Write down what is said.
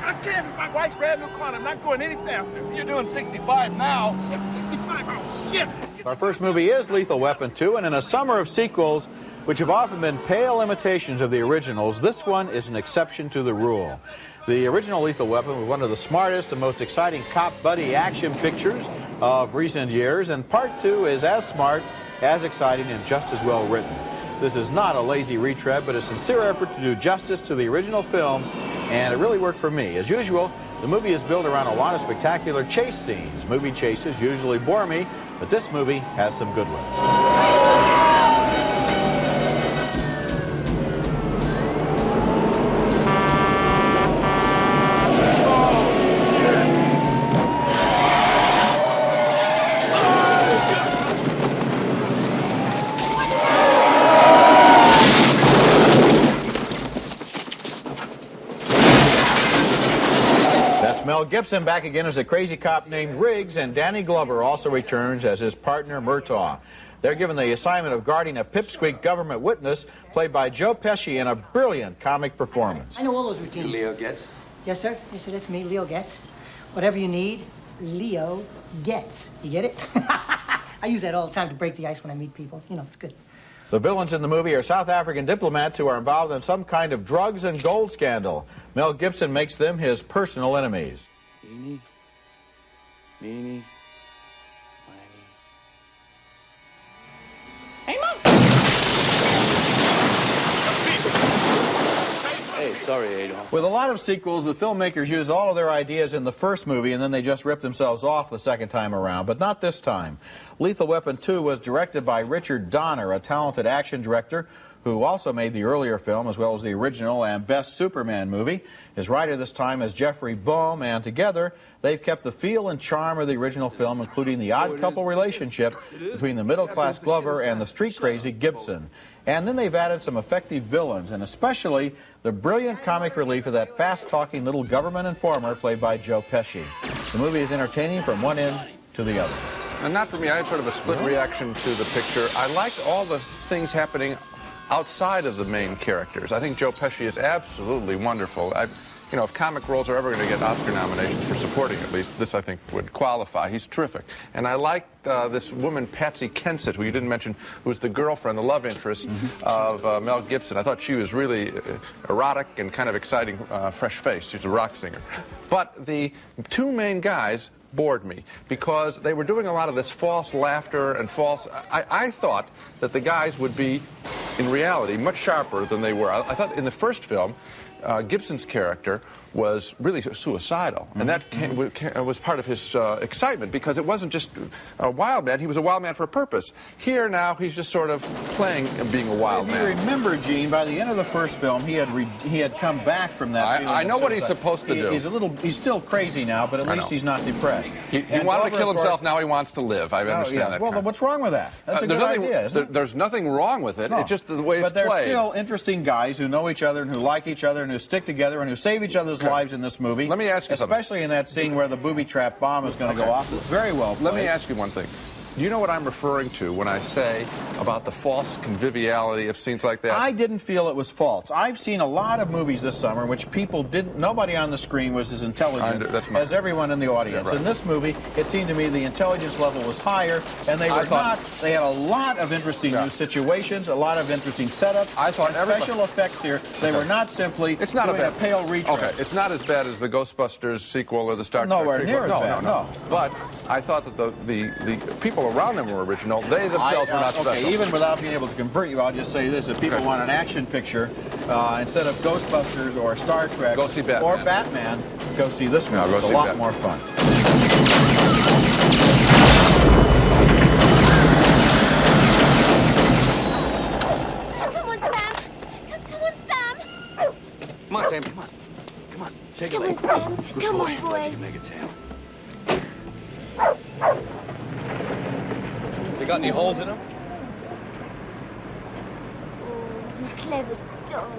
I can't. It's my wife's brand new car. I'm not going any faster. You're doing 65 now. 65? Oh, shit. Our first movie is Lethal Weapon 2, and in a summer of sequels, which have often been pale imitations of the originals, this one is an exception to the rule. The original Lethal Weapon was one of the smartest and most exciting cop buddy action pictures of recent years, and Part 2 is as smart, as exciting, and just as well written. This is not a lazy retread, but a sincere effort to do justice to the original film, and it really worked for me. As usual, the movie is built around a lot of spectacular chase scenes. Movie chases usually bore me, but this movie has some good ones. Mel Gibson back again as a crazy cop named Riggs, and Danny Glover also returns as his partner Murtaugh. They're given the assignment of guarding a pipsqueak government witness played by Joe Pesci in a brilliant comic performance. I know all those routines. Leo Getz? Yes, sir. Yes, sir, that's me, Leo Getz. Whatever you need, Leo Getz. You get it? I use that all the time to break the ice when I meet people. You know, it's good. The villains in the movie are South African diplomats who are involved in some kind of drugs and gold scandal. Mel Gibson makes them his personal enemies. Eeny, meeny, miny. Hey, Mom! Hey, sorry, Adolf. With a lot of sequels, the filmmakers use all of their ideas in the first movie and then they just rip themselves off the second time around, but not this time. Lethal Weapon 2 was directed by Richard Donner, a talented action director who also made the earlier film as well as the original and best Superman movie. His writer this time is Jeffrey Boehm, and together they've kept the feel and charm of the original film, including the odd couple relationship between the middle-class Glover and the street-crazy Gibson. And then they've added some effective villains, and especially the brilliant comic relief of that fast-talking little government informer played by Joe Pesci. The movie is entertaining from one end to the other. And not for me, I had sort of a split reaction to the picture. I liked all the things happening outside of the main characters. I think Joe Pesci is absolutely wonderful. You know, if comic roles are ever going to get Oscar nominations for supporting, at least, this I think would qualify. He's terrific. And I liked this woman, Patsy Kensit, who you didn't mention, who was the girlfriend, the love interest of Mel Gibson. I thought she was really erotic and kind of exciting, fresh face. She's a rock singer. But the two main guys bored me because they were doing a lot of this false laughter and false... I thought that the guys would be, in reality, much sharper than they were. I thought in the first film, Gibson's character was really suicidal, and that was part of his excitement, because it wasn't just a wild man, he was a wild man for a purpose. Here now, he's just sort of playing being a wild man. If you remember, Gene, by the end of the first film, he had come back from that. I know what he's supposed to do. He's still crazy now, but at least he's not depressed. He wanted to kill himself, now he wants to live. I understand that. Well, what's wrong with that? That's a good idea, isn't it? There's nothing wrong with it, it's just the way it's played. But they're still interesting guys who know each other and who like each other and who stick together and who save each other's lives in this movie. Let me ask you something. Especially in that scene where the booby-trap bomb is going to go off. It's very well played. Let me ask you one thing. Do you know what I'm referring to when I say about the false conviviality of scenes like that? I didn't feel it was false. I've seen a lot of movies this summer in which nobody on the screen was as intelligent as everyone in the audience. Yeah, right. In this movie, it seemed to me the intelligence level was higher, and they had a lot of interesting new situations, a lot of interesting setups, special effects here. They were not simply doing a pale retread. Okay, it's not as bad as the Ghostbusters sequel or the Star Trek Nowhere near as bad, no. But I thought that the people around them were original. They themselves were not special. Okay, even without being able to convert you, I'll just say this. If people want an action picture, instead of Ghostbusters or Star Trek go see Batman. or Batman, go see this one. It's a lot more fun. Come on, Sam. Come on, Sam. Come on, Sam, come on. Come on, take it. Come on, Sam. Come on, boy. You can make it, Sam. They got any holes in them? Oh, you clever dog.